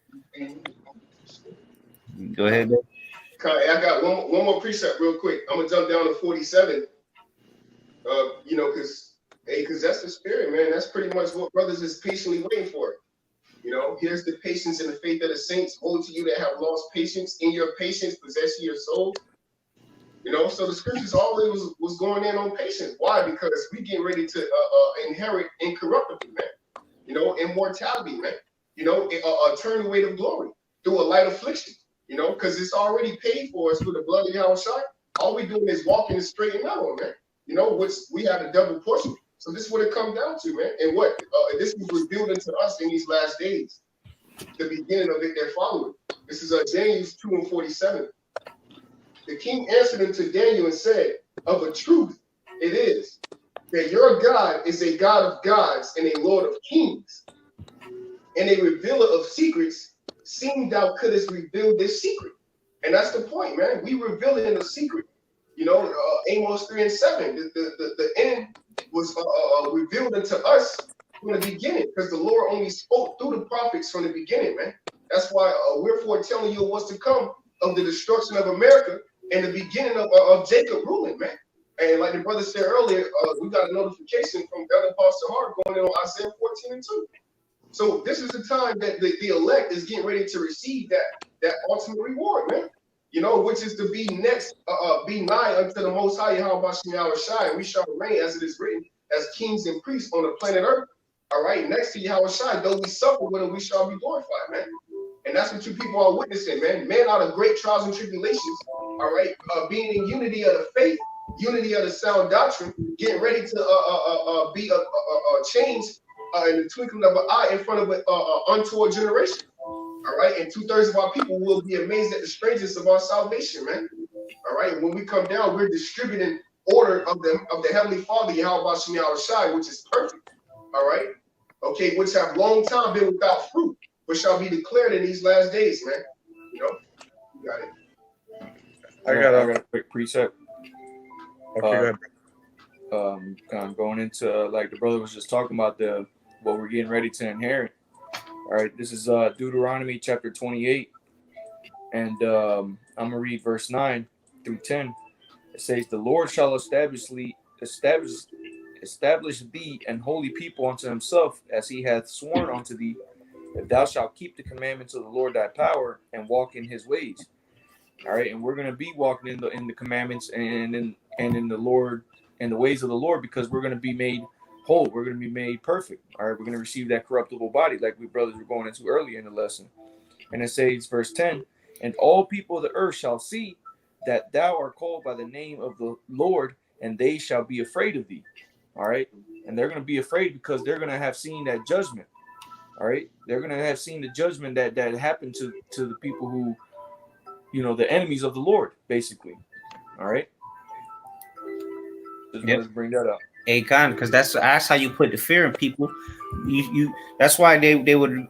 [SPEAKER 1] Go ahead, bro.
[SPEAKER 5] Okay, I got one more precept real quick. I'm gonna jump down to 47. Because that's the spirit, man. That's pretty much what brothers is patiently waiting for. Here's the patience and the faith of the saints. Hold to you that have lost patience. In your patience, possess your soul. So the scriptures always was going in on patience. Why? Because we getting ready to inherit incorruptible, man. Immortality, man. Eternal weight of glory through a light affliction. Because it's already paid for us through the blood of Yahushua. All we doing is walking the straight and narrow, man. Which we have a double portion. So this is what it comes down to, man. And what this was revealed into us in these last days. The beginning of it, they're following. This is Daniel 2:47. The king answered unto Daniel and said, of a truth it is that your God is a God of gods and a Lord of kings, and a revealer of secrets, seeing thou couldst reveal this secret. And that's the point, man. We revealing a secret. Amos 3:7. The end was revealed unto us from the beginning, because the Lord only spoke through the prophets from the beginning, man. That's why we're foretelling you what's to come of the destruction of America and the beginning of Jacob ruling, man. And like the brother said earlier, we got a notification from Elder Pastor Hart going in on Isaiah 14:2. So this is the time that the elect is getting ready to receive that ultimate reward, man. Which is to be next, be nigh unto the Most High, Yahweh Shai, and we shall reign, as it is written, as kings and priests on the planet Earth. All right, next to Yahweh Shai, though we suffer with him, we shall be glorified, man. And that's what you people are witnessing, man. Men out of great trials and tribulations, all right, being in unity of the faith, unity of the sound doctrine, getting ready to be changed in the twinkling of an eye in front of an untoward generation. All right, and 2/3 of our people will be amazed at the strangeness of our salvation, man. All right, and when we come down, we're distributing order of the Heavenly Father, Yahweh Shai, which is perfect. All right, okay, which have long time been without fruit, but shall be declared in these last days, man. You got it.
[SPEAKER 4] I got a quick precept.
[SPEAKER 2] Okay, go
[SPEAKER 4] ahead. Kind of going into like the brother was just talking about what we're getting ready to inherit. All right, this is Deuteronomy chapter 28, and I'm gonna read verse 9 through 10. It says, "The Lord shall establish thee an holy people unto himself, as he hath sworn unto thee, if thou shalt keep the commandments of the Lord thy power and walk in his ways." All right, and we're gonna be walking in the commandments and in the Lord and the ways of the Lord, because we're gonna be made whole. We're going to be made perfect. All right, we're going to receive that corruptible body, like we brothers were going into earlier in the lesson. And it says, verse 10, "And all people of the earth shall see that thou art called by the name of the Lord, and they shall be afraid of thee." All right, and they're going to be afraid because they're going to have seen that judgment. All right, they're going to have seen the judgment that happened to the people who, the enemies of the Lord, basically. All right, just wanted to bring that up.
[SPEAKER 1] Because that's how you put the fear in people. You that's why they would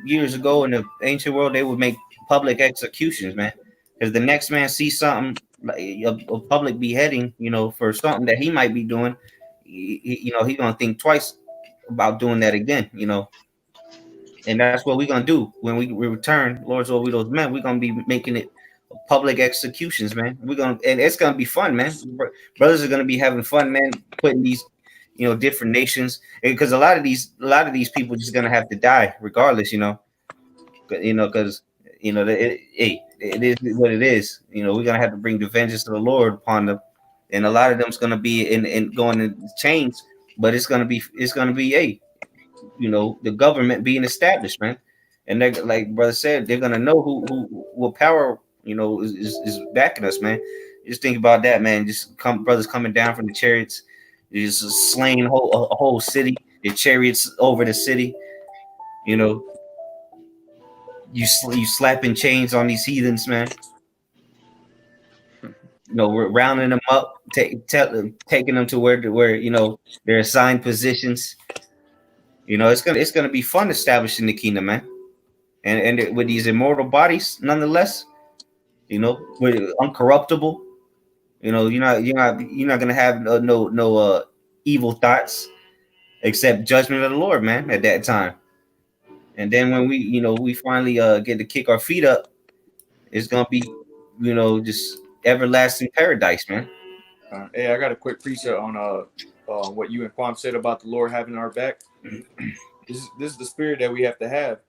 [SPEAKER 1] years ago in the ancient world they would make public executions, man. Because the next man sees something like a public beheading, for something that he might be doing, he's gonna think twice about doing that again, And that's what we're gonna do when we return, Lord's will, we those men. We're gonna be making it public executions, man. And it's gonna be fun, man. Brothers are gonna be having fun, man, putting these different nations, because a lot of these people just gonna have to die regardless, because it is what it is. We're gonna have to bring the vengeance of the Lord upon them, and a lot of them's gonna be in going in chains, but it's gonna be the government being established, man. And they're, like brother said, they're gonna know who what power is backing us, man. Just think about that, man. Brothers coming down from the chariots, just slaying a whole city, the chariots over the city. You slapping chains on these heathens, man. We're rounding them up, taking them to where their assigned positions. You know, it's gonna be fun establishing the kingdom, man. And with these immortal bodies, nonetheless, you know, with uncorruptible. You know, you're not gonna have no evil thoughts except judgment of the Lord, man. At that time, and then when we finally get to kick our feet up, it's gonna be just everlasting paradise, man.
[SPEAKER 4] Hey, I got a quick preset on what you and Quam said about the Lord having our back. This is the spirit that we have to have.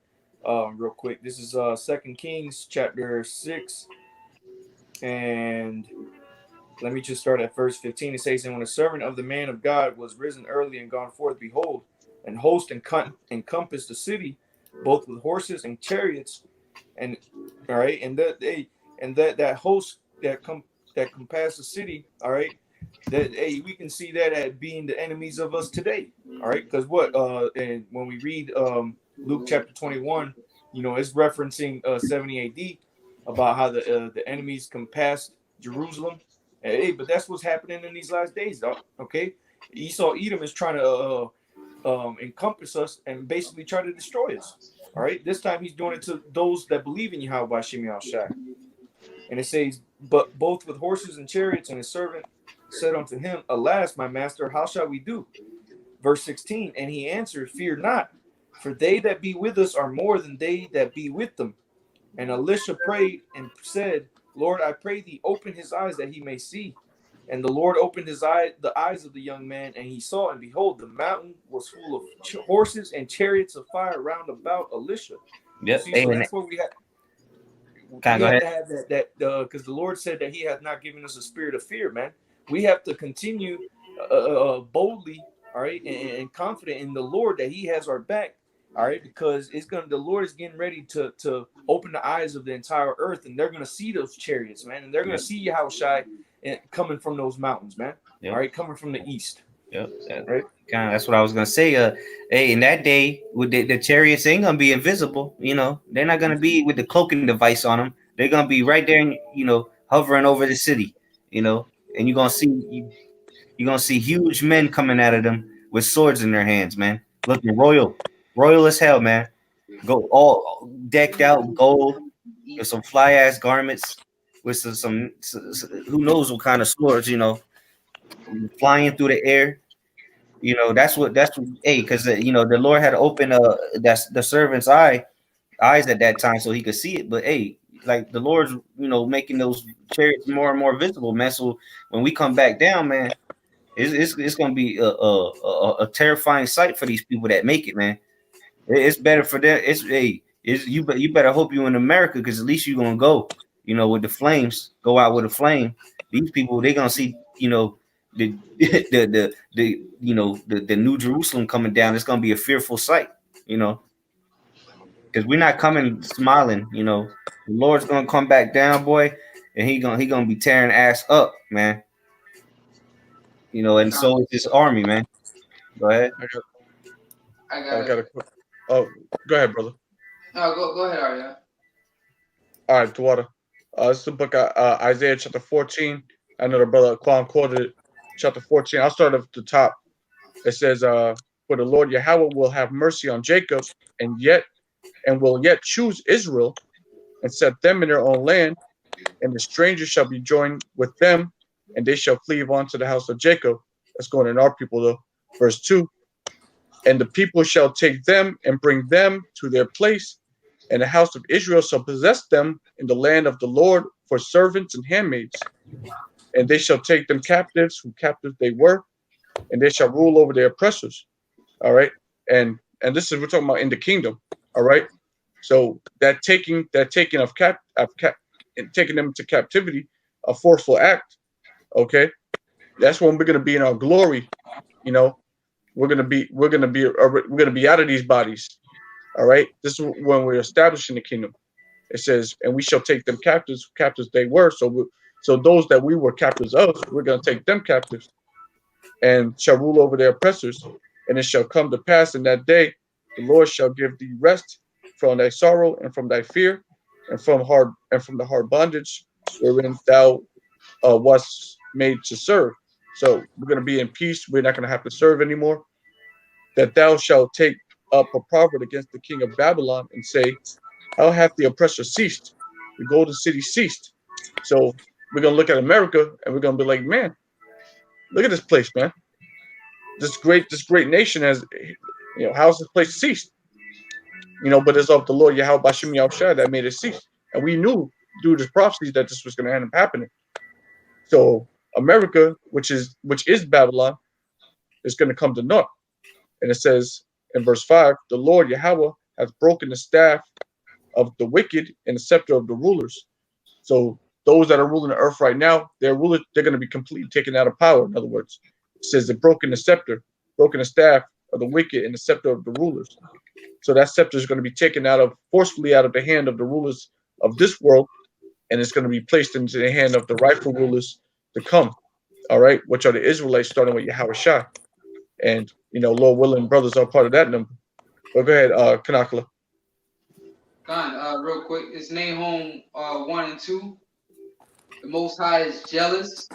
[SPEAKER 4] Real quick, this is 2 Kings chapter 6, and let me just start at verse 15. It says, "And when a servant of the man of God was risen early and gone forth, behold, an host encompassed the city, both with horses and chariots, and all right, and that host that compassed the city, all right, that we can see that as being the enemies of us today, all right, because and when we read Luke chapter 21, it's referencing 70 A.D. about how the enemies compassed Jerusalem. Hey, but that's what's happening in these last days, dog. Okay, Esau Edom is trying to encompass us and basically try to destroy us. All right, this time he's doing it to those that believe in Yahweh Shemi Shai. And it says, "But both with horses and chariots, and his servant said unto him, Alas, my master, how shall we do?" Verse 16, "And he answered, Fear not, for they that be with us are more than they that be with them. And Elisha prayed and said, Lord, I pray thee, open his eyes that he may see. And the Lord opened the eyes of the young man, and he saw, and behold, the mountain was full of horses and chariots of fire round about Elisha."
[SPEAKER 1] Yep.
[SPEAKER 4] See, so that's what we have. We
[SPEAKER 1] Go
[SPEAKER 4] have
[SPEAKER 1] ahead.
[SPEAKER 4] to have that because the Lord said that He has not given us a spirit of fear, man. We have to continue boldly, all right, and confident in the Lord that He has our back, all right, because the Lord is getting ready to open the eyes of the entire earth, and they're gonna see those chariots, man, and they're gonna see Yahushai coming from those mountains, man.
[SPEAKER 1] Yep.
[SPEAKER 4] All right, coming from the east.
[SPEAKER 1] Yep.
[SPEAKER 4] Right.
[SPEAKER 1] That's what I was gonna say. Hey, in that day, with the chariots ain't gonna be invisible. They're not gonna be with the cloaking device on them. They're gonna be right there, hovering over the city. And you're gonna see huge men coming out of them with swords in their hands, man, looking royal as hell, man. Go all decked out gold with some fly ass garments, with who knows what kind of swords, flying through the air. That's what. Hey, because the Lord had opened that's the servant's eyes at that time so he could see it. But hey, like the Lord's making those chariots more and more visible, man. So when we come back down, man, it's gonna be a terrifying sight for these people that make it, man. It's better for them. You better hope you in America, because at least you're gonna go, with the flames. Go out with a flame. These people, they gonna see, the the New Jerusalem coming down. It's gonna be a fearful sight, because we're not coming smiling. The Lord's gonna come back down, boy, and he gonna be tearing ass up, man. And so is this army, man. Go ahead.
[SPEAKER 2] I got a quick. Oh, go ahead, brother.
[SPEAKER 3] No, go ahead, Arya.
[SPEAKER 2] All right, Dwada. This is the book Isaiah chapter 14. I know the brother Quan quoted it. Chapter 14. I'll start at the top. It says, "For the Lord Yahweh will have mercy on Jacob, and will yet choose Israel, and set them in their own land, and the strangers shall be joined with them, and they shall cleave on to the house of Jacob." That's going in our people though. Verse 2. "And the people shall take them and bring them to their place, and the house of Israel shall possess them in the land of the Lord for servants and handmaids. And they shall take them captives, who captives they were, and they shall rule over their oppressors." All right, and this is, we're talking about in the kingdom. All right, so that taking taking them into captivity, a forceful act. Okay, that's when we're gonna be in our glory. We're gonna be out of these bodies. All right, this is when we're establishing the kingdom. It says, "And we shall take them captives they were." So those that we were captives of, we're going to take them captives, and shall rule over their oppressors. And it shall come to pass in that day, the Lord shall give thee rest from thy sorrow and from thy fear, and from the hard bondage wherein thou wast made to serve. So we're going to be in peace. We're not going to have to serve anymore. "That thou shalt take up a proverb against the king of Babylon and say, how hath the oppressor ceased? The golden city ceased. So we're gonna look at America and we're gonna be like, man, look at this place, man. This great nation has, how's this place ceased? But it's of the Lord Yahweh Bashim Yahushua that made it cease. And we knew through this prophecy that this was going to end up happening. So America, which is Babylon, is going to come to naught. And it says in verse 5, the Lord Yahweh hath broken the staff of the wicked and the scepter of the rulers. So those that are ruling the earth right now, they're going to be completely taken out of power. In other words, it says they've broken the scepter, broken the staff of the wicked and the scepter of the rulers. So that scepter is going to be taken forcefully out of the hand of the rulers of this world, and it's going to be placed into the hand of the rightful rulers to come. All right, which are the Israelites, starting with Yahweh Shai. And Lord willing, brothers are part of that number. But go ahead, Kanakala.
[SPEAKER 3] Real quick, it's Nahum 1 and 2. The Most High is jealous,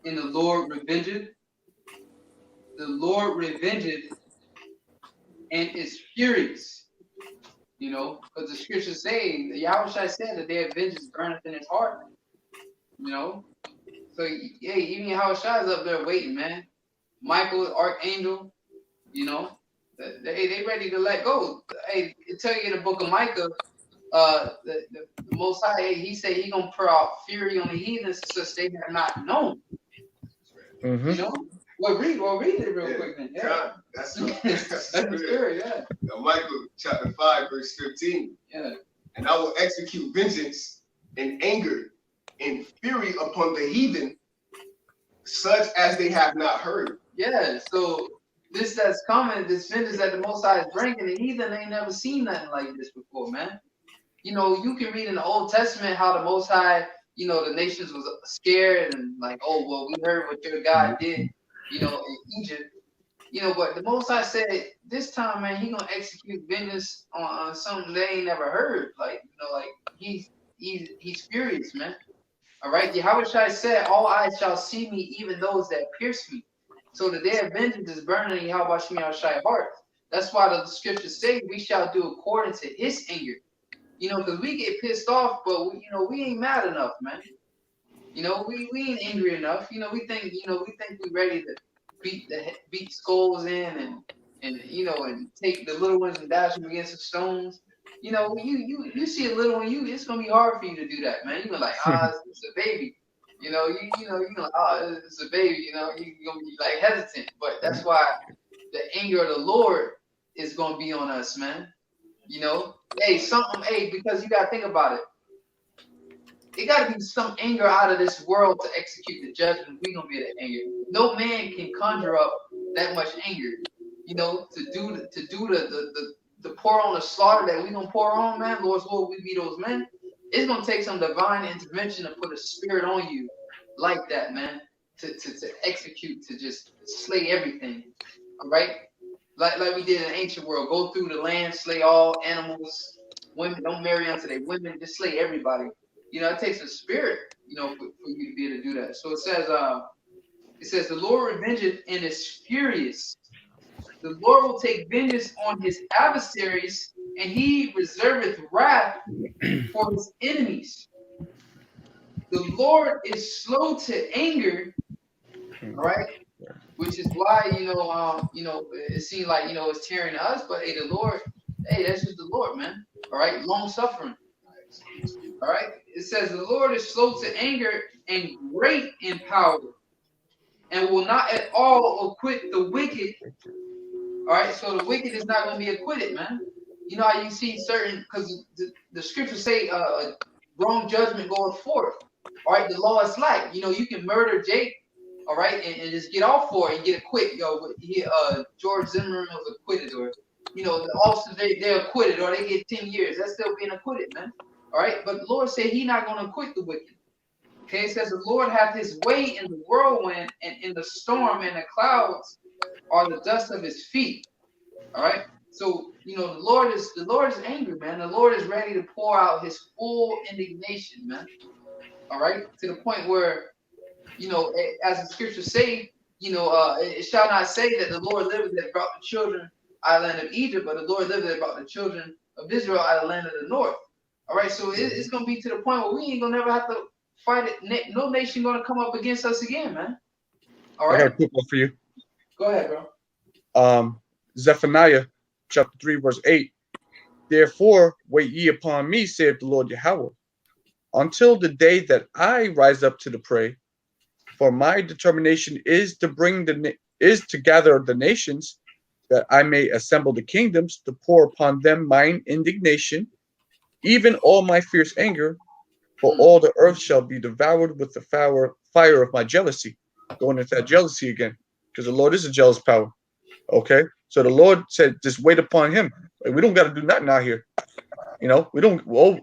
[SPEAKER 3] and the Lord revengeth. The Lord revengeth and is furious. Because the scriptures say, the Yahushua said that their vengeance burneth in his heart. So yeah, even Yahushua is up there waiting, man. Michael, Archangel, they ready to let go. Hey, it tell you in the book of Micah, the Most High, he said he gonna pour out fury on the heathens since they have not known.
[SPEAKER 2] Mm-hmm.
[SPEAKER 3] Well, read it real quick then. Yeah.
[SPEAKER 5] That's
[SPEAKER 3] good. Yeah.
[SPEAKER 5] Now, Michael chapter 5, verse 15.
[SPEAKER 3] Yeah.
[SPEAKER 5] And I will execute vengeance and anger and fury upon the heathen, such as they have not heard.
[SPEAKER 3] Yeah. So this that's coming, this vengeance that the Most High is bringing, the heathen ain't never seen nothing like this before, man. You can read in the Old Testament how the Most High, the nations was scared and like, oh, well, we heard what your God did, in Egypt. But the Most High said this time, man, he gonna execute vengeance on something they ain't never heard. Like, he's furious, man. All right. Yahushua said, all eyes shall see me, even those that pierce me. So the day of vengeance is burning in Yahushua heart. That's why the scriptures say we shall do according to his anger. Because we get pissed off, but we ain't mad enough, man. We ain't angry enough. We think we ready to beat skulls in and take the little ones and dash them against the stones. You see a little one, it's gonna be hard for you to do that, man. You're like, it's a baby. You're like, it's a baby. You're gonna be like hesitant, but that's why the anger of the Lord is gonna be on us, man. Because you gotta think about it. It gotta be some anger out of this world to execute the judgment. We're gonna be that anger. No man can conjure up that much anger, to do the pour on the slaughter that we gonna pour on, man. Lord's Lord, we be those men. It's gonna take some divine intervention to put a spirit on you like that, man, to execute, to just slay everything. All right. Like we did in the ancient world, go through the land, slay all animals, women, don't marry unto their women, just slay everybody. It takes a spirit, for you to be able to do that. So it says, the Lord revengeth and is furious. The Lord will take vengeance on his adversaries, and he reserveth wrath for his enemies. The Lord is slow to anger, all right? Which is why, it seems like, it's tearing us, but hey, the Lord, that's just the Lord, man. All right, long suffering. All right, it says the Lord is slow to anger and great in power, and will not at all acquit the wicked. All right, so the wicked is not going to be acquitted, man. You know how you see certain, because the scriptures say wrong judgment goeth forth. All right, the law is like, you can murder Jake. All right, and just get off for it and get acquitted. George Zimmerman was acquitted, or the officers they're acquitted, or they get 10 years. That's still being acquitted, man. All right, but the Lord said He's not going to acquit the wicked. Okay, it says the Lord hath His way in the whirlwind, and in the storm, and the clouds are the dust of His feet. All right, so the Lord is angry, man. The Lord is ready to pour out His full indignation, man. All right, to the point where, as the scriptures say, it shall not say that the Lord liveth that brought the children out of the land of Egypt, but the Lord delivered about the children of Israel out of the land of the north. All right, so it's gonna be to the point where we ain't gonna never have to fight it. No nation gonna come up against us again, man. All
[SPEAKER 2] I got a
[SPEAKER 3] right,
[SPEAKER 2] quick one for you.
[SPEAKER 3] go ahead, bro.
[SPEAKER 2] Zephaniah chapter 3, verse 8. Therefore, wait ye upon me, saith the Lord Yahweh, until the day that I rise up to the prey. For my determination is to gather the nations, that I may assemble the kingdoms, to pour upon them mine indignation, even all my fierce anger, for all the earth shall be devoured with the fire of my jealousy. Going into that jealousy again, because the Lord is a jealous power. Okay, so the Lord said, just wait upon Him. Like, we don't got to do nothing out here. You know, we don't. Well,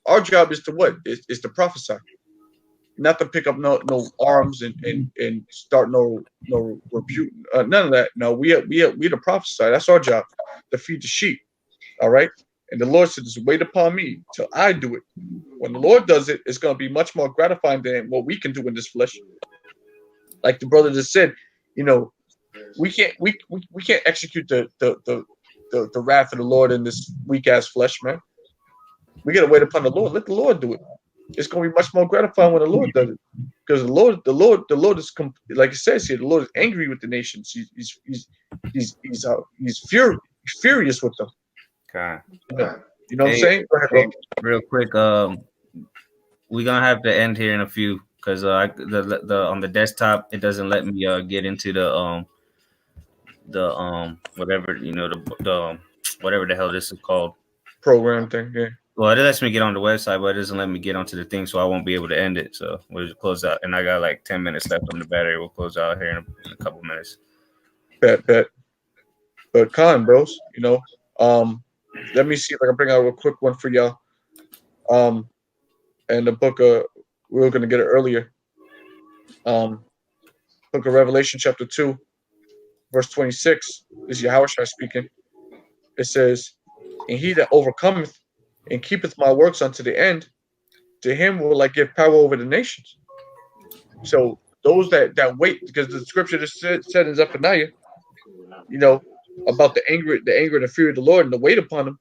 [SPEAKER 2] our job is to what is to prophesy, not to pick up no arms and start no rebuke, none of that. No, we to prophesy. That's our job, to feed the sheep. All right. And the Lord said, just wait upon me till I do it. When the Lord does it, it's going to be much more gratifying than what we can do in this flesh. Like the brother just said, you know, we can't execute the wrath of the Lord in this weak ass flesh, man. We got to wait upon the Lord. Let the Lord do it. It's going to be much more gratifying when the Lord does it, because the Lord is like it says here. The Lord is angry with the nations. He's furious with them.
[SPEAKER 1] Okay.
[SPEAKER 2] You know what I'm saying? Go ahead, bro.
[SPEAKER 1] Real quick, we're gonna have to end here in a few because the on the desktop it doesn't let me get into the whatever the whatever the hell this is called
[SPEAKER 2] Program thing. Yeah.
[SPEAKER 1] Well, it lets me get on the website, but it doesn't let me get onto the thing, so I won't be able to end it. So we'll just close out, and I got like 10 minutes left on the battery. We'll close out here in a couple minutes.
[SPEAKER 2] Bet. But Khan, bros, you know, let me see if I can bring out a quick one for y'all. And the book we were gonna get it earlier. Book of Revelation, chapter 2, verse 26. This is Yahushua speaking. It says, "And he that overcometh and keepeth my works unto the end, to him will I give power over the nations." So those that wait, because the scripture just said in Zephaniah, you know, about the anger and the fear of the Lord and the wait upon him.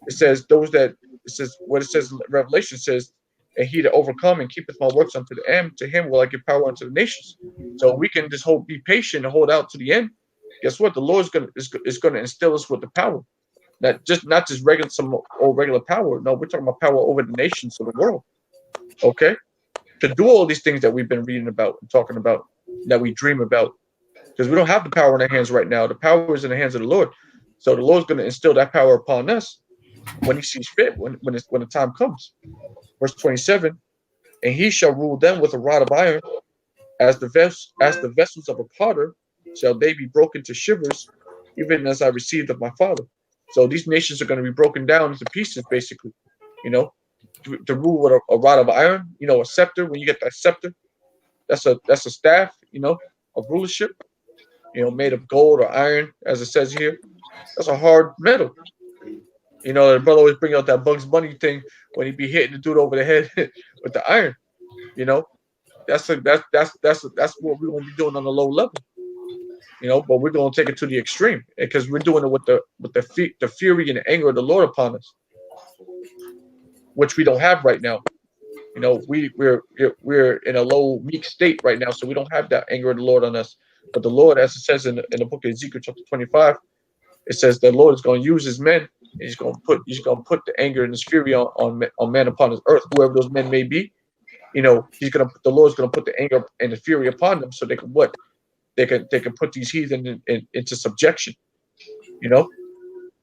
[SPEAKER 2] It says what it says in Revelation says, "And he that overcome and keepeth my works unto the end, to him will I give power unto the nations." So we can just be patient and hold out to the end. Guess what? The Lord is gonna instill us with the power. Not just some old regular power. No, we're talking about power over the nations of the world. Okay? To do all these things that we've been reading about and talking about, that we dream about. Because we don't have the power in our hands right now. The power is in the hands of the Lord. So the Lord's going to instill that power upon us when He sees fit, when the time comes. Verse 27, "And he shall rule them with a rod of iron, as the vessels of a potter, shall they be broken to shivers, even as I received of my Father." So these nations are going to be broken down into pieces, basically. You know, to rule with a rod of iron. You know, a scepter. When you get that scepter, that's a staff. You know, of rulership. You know, made of gold or iron, as it says here. That's a hard metal. You know, the brother always bring out that Bugs Bunny thing when he be hitting the dude over the head with the iron. You know, that's what we're gonna be doing on a low level. You know, but we're gonna take it to the extreme because we're doing it with the fury and the anger of the Lord upon us, which we don't have right now. You know, we're in a low, meek state right now, so we don't have that anger of the Lord on us. But the Lord, as it says in the book of Ezekiel, chapter 25, it says the Lord is going to use His men. And He's going to put the anger and His fury on men upon His earth, whoever those men may be. You know, the Lord's going to put the anger and the fury upon them, so they can what? They can put these heathen into subjection. You know,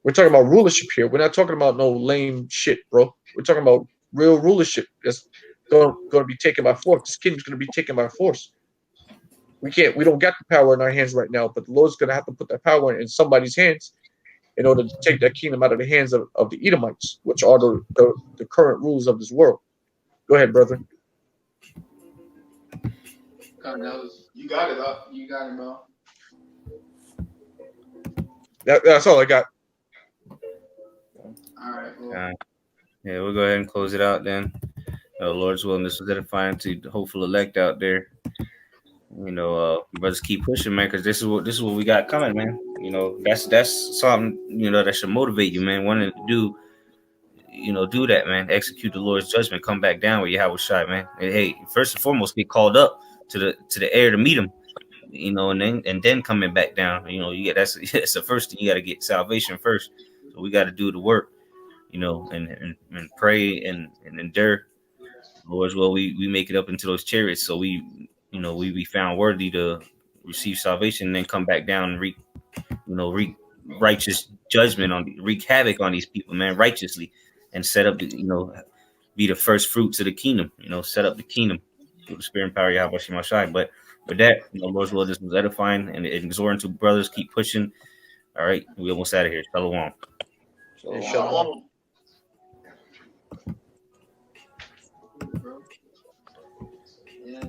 [SPEAKER 2] we're talking about rulership here. We're not talking about no lame shit, bro. We're talking about real rulership that's going to be taken by force. This kingdom's going to be taken by force. We don't got the power in our hands right now, but the Lord's going to have to put that power in somebody's hands in order to take that kingdom out of the hands of the Edomites, which are the current rulers of this world. Go ahead, brother.
[SPEAKER 5] You got it, huh?
[SPEAKER 3] You got it, bro.
[SPEAKER 2] That's all I got.
[SPEAKER 3] All right. Well.
[SPEAKER 1] Yeah, we'll go ahead and close it out then. Lord's willing, this was edifying to the hopeful elect out there. Brothers keep pushing, man, because this is what we got coming, man. That's something that should motivate you, man. Wanting to do that, man. Execute the Lord's judgment. Come back down with Yahweh Shai, man. And, hey, first and foremost, get called up to the air to meet him. And then coming back down. You get that's the first thing. You got to get salvation first. So we got to do the work, and pray and endure. Lord's will, we make it up into those chariots, so we be found worthy to receive salvation, and then come back down and wreak righteous judgment wreak havoc on these people, man, righteously, and set up be the first fruits of the kingdom, set up the kingdom through the spirit and power of Yahweh Shema Shai. But with that, Lord's will, this was edifying and exhorting to brothers, keep pushing. All right, we almost out of here. Shalom.
[SPEAKER 2] Shalom.
[SPEAKER 3] Yeah.